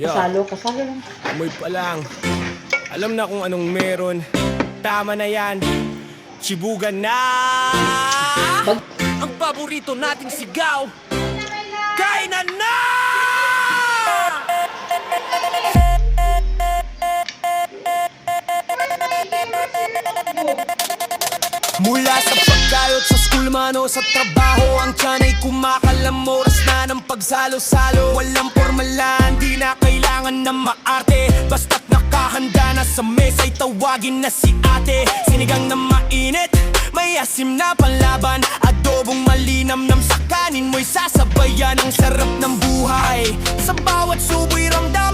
Kasalo lang. Amoy pa lang. Alam na kung anong meron. Tama na yan. Chibugan na! Ang paborito nating sigaw. Kainan na! Mula sa pagkayot sa school man o sa trabaho, ang tiyan ay kumakalam. Oras na ng pagsalo-salo. Walang pormalan, di na kailangan na maarte. Basta't nakahanda na sa mesa ay tawagin na si ate. Sinigang na mainit, may asim na panlaban. Adobong malinamnam sa kanin mo'y sasabayan. Ang sarap ng buhay, sa bawat subo'y ramdam.